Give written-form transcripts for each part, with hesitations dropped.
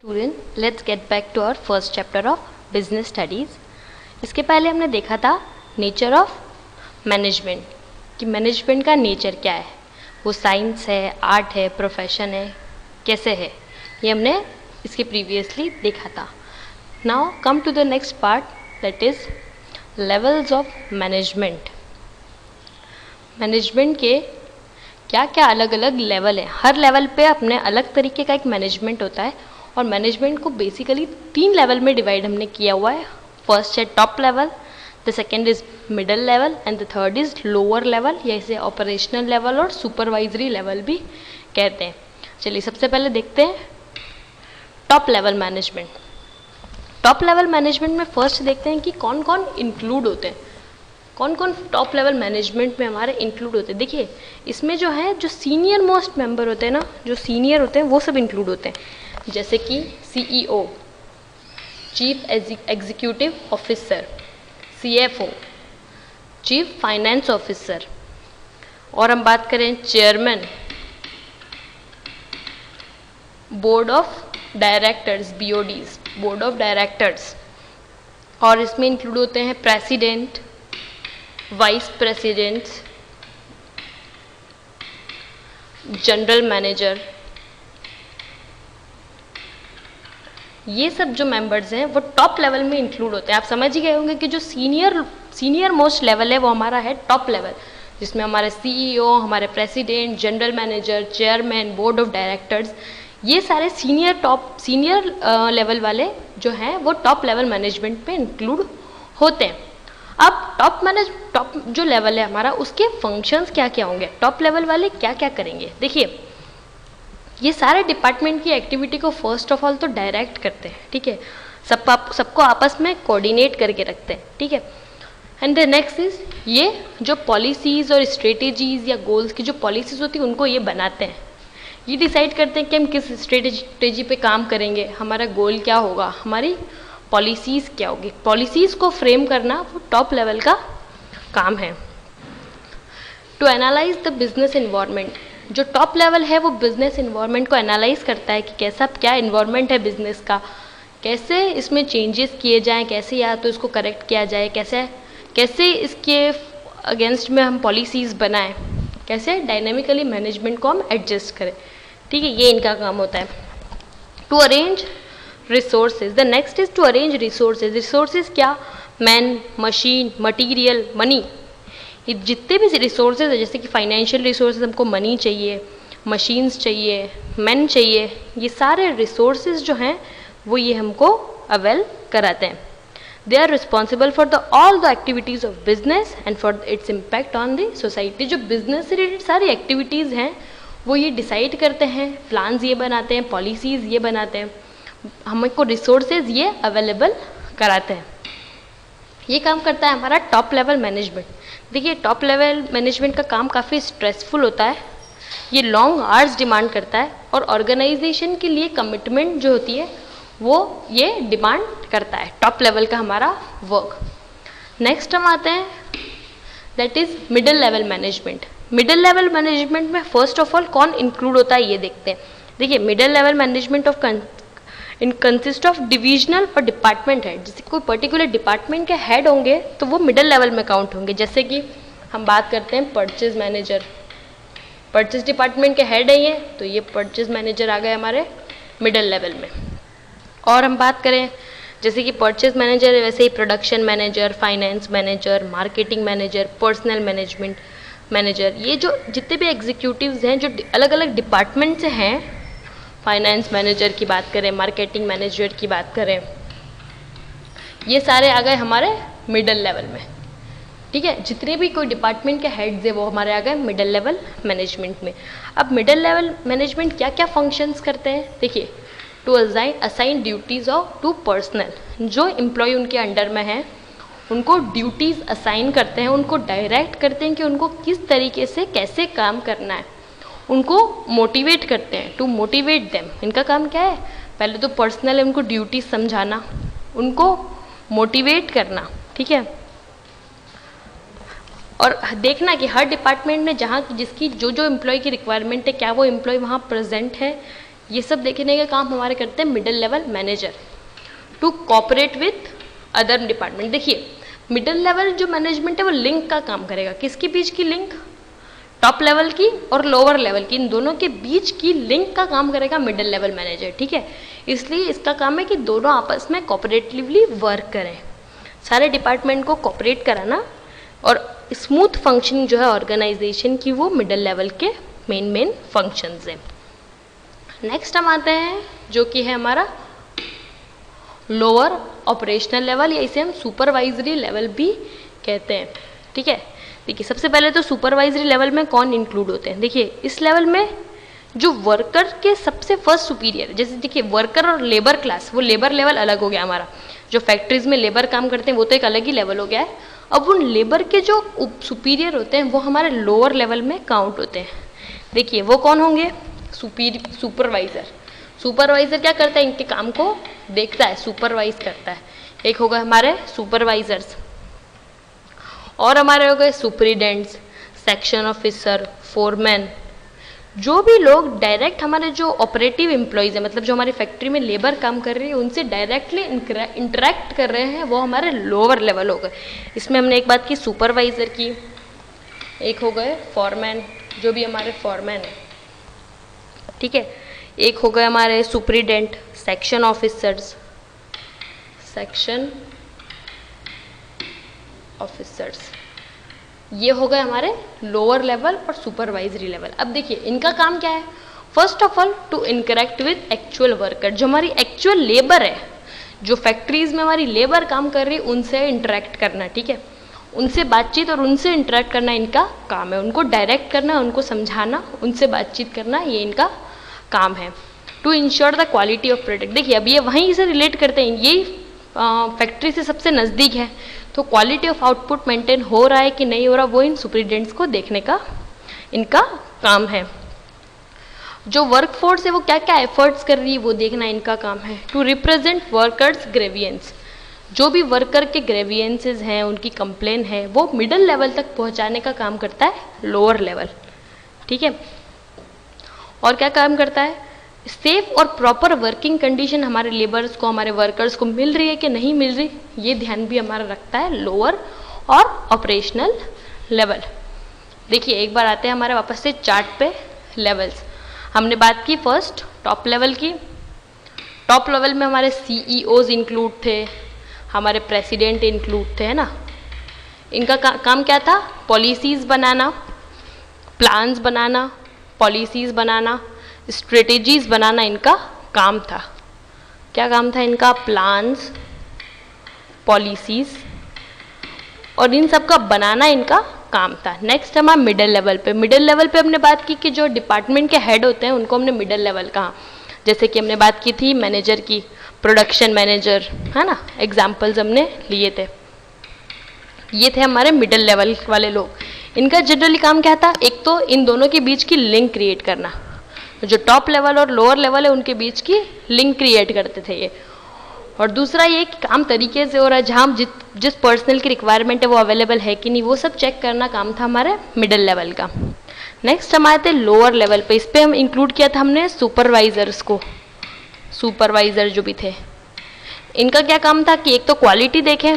Student, let's get back to our first chapter of business studies. इसके पहले हमने देखा था नेचर ऑफ मैनेजमेंट, कि मैनेजमेंट का नेचर क्या है, वो साइंस है, आर्ट है, प्रोफेशन है, कैसे है, ये हमने इसके प्रीवियसली देखा था। Now come to the next part, that is levels of management. Management के क्या क्या अलग अलग लेवल है, हर लेवल पे अपने अलग तरीके का एक मैनेजमेंट होता है और मैनेजमेंट को बेसिकली 3 लेवल में डिवाइड हमने किया हुआ है। फर्स्ट है top level, the second is middle level and the third is lower level, या इसे ऑपरेशनल लेवल और सुपरवाइजरी लेवल भी कहते हैं। चलिए सबसे पहले देखते हैं top level management. Top level management में फर्स्ट देखते हैं कि कौन कौन इंक्लूड होते हैं, कौन कौन टॉप लेवल मैनेजमेंट में हमारे इंक्लूड होते हैं। देखिए इसमें जो है, जो सीनियर मोस्ट मेंबर होते हैं ना, जो सीनियर होते हैं वो सब इंक्लूड होते हैं, जैसे कि CEO, chief executive officer, CFO, chief finance officer, और हम बात करें chairman, board of directors, BODs, board of directors, और इसमें इंक्लूड होते हैं president, vice president, general manager. ये सब जो मेंबर्स हैं वो टॉप लेवल में इंक्लूड होते हैं। आप समझ ही गए होंगे कि जो सीनियर मोस्ट लेवल है वो हमारा है टॉप लेवल, जिसमें हमारे CEO, हमारे president, general manager, chairman, board of directors, ये सारे सीनियर लेवल वाले जो हैं वो टॉप लेवल मैनेजमेंट पे इंक्लूड होते हैं। अब टॉप जो लेवल है हमारा, उसके फंक्शंस क्या क्या होंगे, टॉप लेवल वाले क्या क्या करेंगे। देखिए ये सारे डिपार्टमेंट की एक्टिविटी को फर्स्ट ऑफ ऑल तो डायरेक्ट करते हैं, ठीक है, सबको आपस में कोऑर्डिनेट करके रखते हैं, ठीक है। एंड द नेक्स्ट इज, ये जो पॉलिसीज़ और स्ट्रेटेजीज़ या गोल्स की जो पॉलिसीज़ होती है उनको ये बनाते हैं, ये डिसाइड करते हैं कि हम किस स्ट्रेटेजी पे काम करेंगे, हमारा गोल क्या होगा, हमारी पॉलिसीज़ क्या होगी। पॉलिसीज़ को फ्रेम करना वो टॉप लेवल का काम है। To analyse the business environment, जो टॉप लेवल है वो बिजनेस इन्वायरमेंट को एनालाइज करता है कि कैसा क्या इन्वायरमेंट है बिजनेस का, कैसे इसमें चेंजेस किए जाएं, कैसे या तो इसको करेक्ट किया जाए, कैसे इसके अगेंस्ट में हम पॉलिसीज़ बनाएं, कैसे डायनेमिकली मैनेजमेंट को हम एडजस्ट करें, ठीक है, ये इनका काम होता है। To arrange resources, the next is to arrange resources. Resources क्या, मैन, मशीन, मटीरियल, मनी, ये जितने भी रिसोर्सेज है, जैसे कि फाइनेंशियल रिसोर्सेज, हमको मनी चाहिए, मशीन्स चाहिए, मैन चाहिए, ये सारे रिसोर्सेज जो हैं वो ये हमको अवेल कराते हैं। They are responsible for all the activities of business and for its impact on the society. जो बिजनेस से रिलेटेड सारी एक्टिविटीज़ हैं वो ये डिसाइड करते हैं, प्लान्स ये बनाते हैं, पॉलिसीज़ ये बनाते हैं, हमको रिसोर्सेज ये अवेलेबल कराते हैं। ये काम करता है हमारा टॉप लेवल मैनेजमेंट। देखिए टॉप लेवल मैनेजमेंट का काम काफ़ी स्ट्रेसफुल होता है, ये लॉन्ग आवर्स डिमांड करता है और ऑर्गेनाइजेशन के लिए कमिटमेंट जो होती है वो ये डिमांड करता है, टॉप लेवल का हमारा वर्क। नेक्स्ट हम आते हैं, that is middle level management. Middle level management में फर्स्ट ऑफ ऑल कौन इंक्लूड होता है ये देखते हैं। देखिए middle level management consist of divisional और डिपार्टमेंट हेड। जैसे कोई पर्टिकुलर डिपार्टमेंट के हेड होंगे तो वो मिडिल लेवल में काउंट होंगे। जैसे कि हम बात करते हैं परचेज मैनेजर, परचेज डिपार्टमेंट के हेड है ये, तो ये परचेज मैनेजर आ गए हमारे मिडिल लेवल में। और हम बात करें जैसे कि परचेज मैनेजर है, वैसे ही production manager, finance manager, marketing manager, personal management manager, ये जो जितने भी एग्जीक्यूटिव्स हैं जो अलग अलग डिपार्टमेंट से हैं, फाइनेंस मैनेजर की बात करें, मार्केटिंग मैनेजर की बात करें, ये सारे आ गए हमारे मिडिल लेवल में, ठीक है। जितने भी कोई डिपार्टमेंट के हेड्स है वो हमारे आ गए मिडिल लेवल मैनेजमेंट में। अब मिडिल लेवल मैनेजमेंट क्या क्या फंक्शंस करते हैं, देखिए to assign duties of to personal, जो एम्प्लॉय उनके अंडर में हैं उनको ड्यूटीज़ असाइन करते हैं, उनको डायरेक्ट करते हैं कि उनको किस तरीके से कैसे काम करना है, उनको मोटिवेट करते हैं, टू मोटिवेट देम। इनका काम क्या है, पहले तो पर्सनल है, उनको ड्यूटी समझाना, उनको मोटिवेट करना, ठीक है, और देखना कि हर डिपार्टमेंट में जहाँ जिसकी जो एम्प्लॉय की रिक्वायरमेंट है क्या वो एम्प्लॉय वहाँ प्रेजेंट है ये सब देखने का काम हमारे करते हैं middle level manager, to cooperate with other department. देखिए मिडिल लेवल जो मैनेजमेंट है वो लिंक का काम करेगा, किसके बीच की लिंक, टॉप लेवल की और लोअर लेवल की, इन दोनों के बीच की लिंक का काम करेगा मिडिल लेवल मैनेजर, ठीक है। इसलिए इसका काम है कि दोनों आपस में कोऑपरेटिवली वर्क करें, सारे डिपार्टमेंट को कोऑपरेट कराना और स्मूथ फंक्शनिंग जो है ऑर्गेनाइजेशन की, वो मिडिल लेवल के मेन फंक्शंस हैं। नेक्स्ट हम आते हैं जो कि है हमारा लोअर ऑपरेशनल लेवल, या इसे हम सुपरवाइजरी लेवल भी कहते हैं, ठीक है। देखिए सबसे पहले तो सुपरवाइजरी लेवल में कौन इंक्लूड होते हैं। देखिए इस लेवल में जो वर्कर के सबसे फर्स्ट सुपीरियर, जैसे देखिए वर्कर और लेबर क्लास, वो लेबर लेवल अलग हो गया हमारा, जो फैक्ट्रीज में लेबर काम करते हैं वो तो एक अलग ही लेवल हो गया है। अब उन लेबर के जो सुपीरियर होते हैं वो हमारे लोअर लेवल में काउंट होते हैं। देखिए वो कौन होंगे, सुपरवाइजर। सुपरवाइजर क्या करता है, इनके काम को देखता है, सुपरवाइज करता है। एक होगा हमारे सुपरवाइजर्स, और हमारे हो गए सुपरिटेंडेंट्स, सेक्शन ऑफिसर, फोरमैन। जो भी लोग डायरेक्ट हमारे जो ऑपरेटिव एम्प्लॉयज़ हैं, मतलब जो हमारी फैक्ट्री में लेबर काम कर रही है उनसे डायरेक्टली इंटरेक्ट कर रहे हैं, वो हमारे लोअर लेवल हो गए। इसमें हमने एक बात की सुपरवाइज़र की, एक हो गए फॉरमैन, जो भी हमारे फॉरमैन है, ठीक है। एक हो गए हमारे सुपरिटेंडेंट, सेक्शन ऑफिसर्स, ये हो गए हमारे लोअर लेवल और सुपरवाइजरी लेवल। अब देखिए इनका काम क्या है, first of all to interact with actual worker, जो हमारी एक्चुअल लेबर है, जो फैक्ट्रीज में हमारी लेबर काम कर रही है उनसे इंटरेक्ट करना, ठीक है। उनसे बातचीत और उनसे इंटरेक्ट करना इनका काम है, उनको डायरेक्ट करना, उनको समझाना, उनसे बातचीत करना, ये इनका काम है। To ensure the quality of product, देखिए अब ये वहीं से रिलेट करते हैं, यही फैक्ट्री से सबसे नज़दीक है, तो क्वालिटी ऑफ आउटपुट मेंटेन हो रहा है कि नहीं हो रहा, वो इन सुपरिटेंडेंट्स को देखने का इनका काम है। जो वर्कफोर्स है वो क्या क्या एफर्ट्स कर रही है वो देखना इनका काम है। टू रिप्रेजेंट वर्कर्स ग्रेवियंस, जो भी वर्कर के ग्रेवियंसेस हैं, उनकी कंप्लेन है, वो मिडिल लेवल तक पहुंचाने का काम करता है लोअर लेवल, ठीक है। और क्या काम करता है, सेफ और प्रॉपर वर्किंग कंडीशन हमारे लेबर्स को, हमारे वर्कर्स को मिल रही है कि नहीं मिल रही, ये ध्यान भी हमारा रखता है लोअर और ऑपरेशनल लेवल। देखिए एक बार आते हैं हमारे वापस से चार्ट पे लेवल्स। हमने बात की फर्स्ट टॉप लेवल की, टॉप लेवल में हमारे CEOs इंक्लूड थे, हमारे प्रेसिडेंट इंक्लूड थे, है ना। इनका काम क्या था, पॉलिसीज़ बनाना, प्लान्स बनाना, पॉलिसीज़ बनाना, स्ट्रेटेजीज बनाना इनका काम था। क्या काम था इनका, प्लान्स, पॉलिसीज, और इन सब का बनाना इनका काम था। नेक्स्ट हमारा मिडिल लेवल पे, मिडिल लेवल पे हमने बात की कि जो डिपार्टमेंट के हेड होते हैं उनको हमने मिडिल लेवल कहा, जैसे कि हमने बात की थी मैनेजर की, प्रोडक्शन मैनेजर, है ना, एग्जाम्पल्स हमने लिए थे। ये थे हमारे मिडिल लेवल वाले लोग। इनका जनरली काम क्या था, एक तो इन दोनों के बीच की लिंक क्रिएट करना, जो टॉप लेवल और लोअर लेवल है उनके बीच की लिंक क्रिएट करते थे ये, और दूसरा ये कि काम तरीके से हो रहा है, जहाँ जिस पर्सनल की रिक्वायरमेंट है वो अवेलेबल है कि नहीं, वो सब चेक करना काम था हमारे मिडिल लेवल का। नेक्स्ट हम आए थे लोअर लेवल पे, इस पर हम इंक्लूड किया था हमने सुपरवाइजर्स को। सुपरवाइजर जो भी थे, इनका क्या काम था कि एक तो क्वालिटी देखें,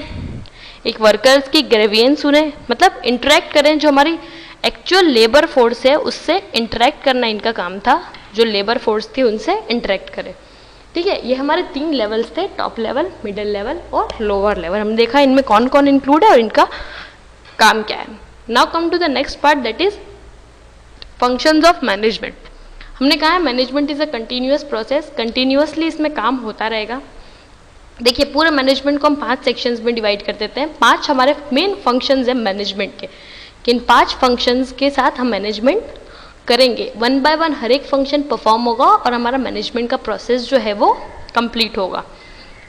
एक वर्कर्स की ग्रेवियंस सुने, मतलब इंटरेक्ट करें, जो हमारी एक्चुअल लेबर फोर्स है उससे इंटरेक्ट करना इनका काम था, जो लेबर फोर्स थी उनसे इंटरेक्ट करे, ठीक है। ये हमारे 3 लेवल्स थे, टॉप लेवल, मिडिल लेवल और लोअर लेवल। हम देखा इनमें कौन कौन इंक्लूड है और इनका काम क्या है। Now come to the next part, that is functions of management. हमने कहा है management is a continuous process, continuously इसमें काम होता रहेगा। देखिए पूरे मैनेजमेंट को हम 5 सेक्शंस में डिवाइड कर देते हैं। 5 हमारे मेन फंक्शंस हैं मैनेजमेंट के, किन 5 फंक्शंस के साथ हम मैनेजमेंट करेंगे। 1 बाय 1 हर एक फंक्शन परफॉर्म होगा और हमारा मैनेजमेंट का प्रोसेस जो है वो कंप्लीट होगा।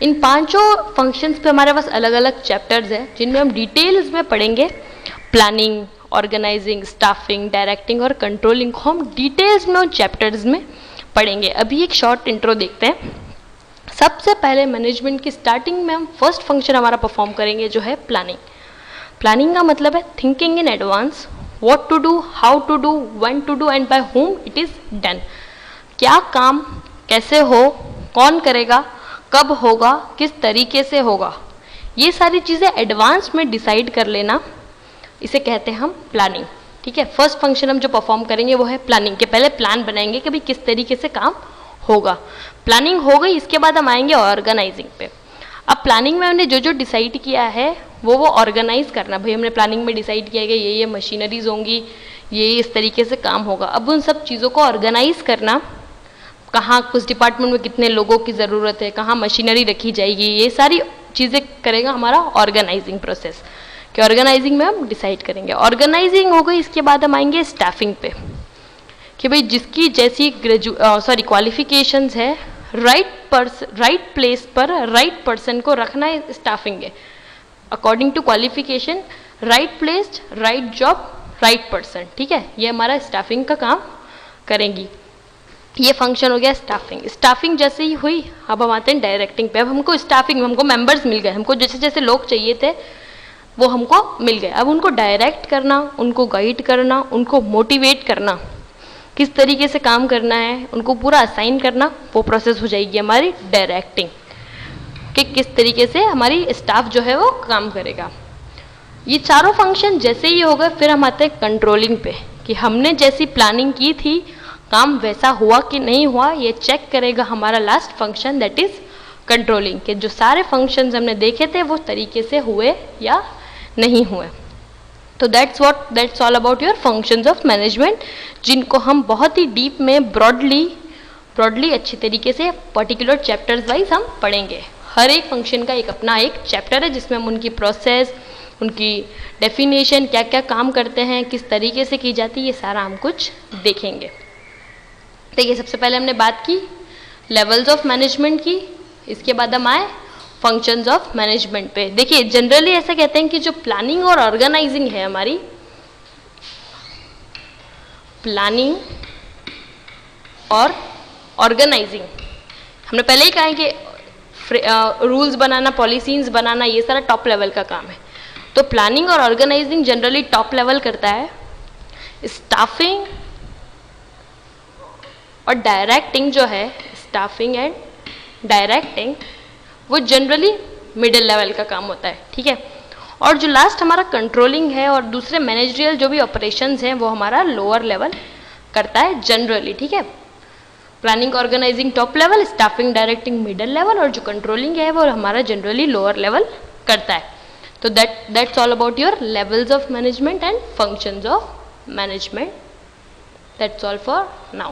इन 5 फंक्शंस पे हमारे पास अलग अलग चैप्टर्स हैं जिनमें हम डिटेल्स में पढ़ेंगे। प्लानिंग, ऑर्गेनाइजिंग, स्टाफिंग, डायरेक्टिंग और कंट्रोलिंग को हम डिटेल्स में उन चैप्टर्स में पढ़ेंगे। अभी एक शॉर्ट इंट्रो देखते हैं। सबसे पहले मैनेजमेंट की स्टार्टिंग में हम फर्स्ट फंक्शन हमारा परफॉर्म करेंगे जो है प्लानिंग। प्लानिंग का मतलब है thinking in advance, what to do, how to do, when to do and by whom it is done. क्या काम कैसे हो, कौन करेगा, कब होगा, किस तरीके से होगा, ये सारी चीज़ें एडवांस में डिसाइड कर लेना, इसे कहते हैं हम प्लानिंग। ठीक है, फर्स्ट फंक्शन हम जो परफॉर्म करेंगे वो है प्लानिंग के पहले प्लान बनाएंगे कि भाई किस तरीके से काम होगा। प्लानिंग हो गई, इसके बाद हम आएंगे ऑर्गेनाइजिंग पे। अब प्लानिंग में हमने जो जो डिसाइड किया है वो ऑर्गेनाइज करना। भाई हमने प्लानिंग में डिसाइड किया कि ये मशीनरीज होंगी, ये इस तरीके से काम होगा। अब उन सब चीज़ों को ऑर्गेनाइज करना, कहाँ किस डिपार्टमेंट में कितने लोगों की ज़रूरत है, कहाँ मशीनरी रखी जाएगी, ये सारी चीज़ें करेगा हमारा ऑर्गेनाइजिंग प्रोसेस, कि ऑर्गेनाइजिंग में हम डिसाइड करेंगे। ऑर्गेनाइजिंग हो गई, इसके बाद हम आएंगे स्टाफिंग पे, कि भाई जिसकी जैसी क्वालिफिकेशंस है, राइट प्लेस पर राइट पर्सन को रखना है, स्टाफिंग है। According to qualification, right place, right job, right person. ठीक है, ये हमारा स्टाफिंग का काम करेंगी। ये फंक्शन हो गया स्टाफिंग। स्टाफिंग जैसे ही हुई, अब हम आते हैं डायरेक्टिंग पे। अब हमको स्टाफिंग में हमको मेंबर्स मिल गए, हमको जैसे जैसे लोग चाहिए थे वो हमको मिल गए। अब उनको डायरेक्ट करना, उनको गाइड करना, उनको मोटिवेट करना, किस तरीके से काम करना है, उनको पूरा असाइन करना, वो प्रोसेस हो जाएगी हमारी डायरेक्टिंग, कि किस तरीके से हमारी स्टाफ जो है वो काम करेगा। ये चारों फंक्शन जैसे ही हो गए, फिर हम आते हैं कंट्रोलिंग पे, कि हमने जैसी प्लानिंग की थी काम वैसा हुआ कि नहीं हुआ, ये चेक करेगा हमारा last function, that is controlling, कि जो सारे फंक्शंस हमने देखे थे वो तरीके से हुए या नहीं हुए। तो that's all about your functions of management, जिनको हम बहुत ही डीप में ब्रॉडली अच्छी तरीके से पर्टिकुलर चैप्टर्स वाइज हम पढ़ेंगे। हर एक फंक्शन का एक अपना एक चैप्टर है जिसमें हम उनकी प्रोसेस, उनकी डेफिनेशन, क्या क्या काम करते हैं, किस तरीके से की जाती है, ये सारा हम कुछ देखेंगे। देखिए, सबसे पहले हमने बात की लेवल्स ऑफ मैनेजमेंट की, इसके बाद हम आए फंक्शंस ऑफ मैनेजमेंट पे। देखिए, जनरली ऐसा कहते हैं कि जो प्लानिंग और ऑर्गेनाइजिंग है हमारी, प्लानिंग और ऑर्गेनाइजिंग, हमने पहले ही कहा है कि रूल्स बनाना, पॉलिसीज बनाना, ये सारा टॉप लेवल का काम है। तो प्लानिंग और ऑर्गेनाइजिंग जनरली टॉप लेवल करता है। स्टाफिंग और डायरेक्टिंग जो है, स्टाफिंग एंड डायरेक्टिंग, वो जनरली मिडिल लेवल का काम होता है। ठीक है, और जो लास्ट हमारा कंट्रोलिंग है और दूसरे मैनेजरियल जो भी ऑपरेशंस हैं वो हमारा लोअर लेवल करता है जनरली। ठीक है, planning organising top level, staffing directing middle level, और जो कंट्रोलिंग है वो हमारा जनरली लोअर लेवल करता है। तो that's all about your levels of management and functions of management. That's all for now.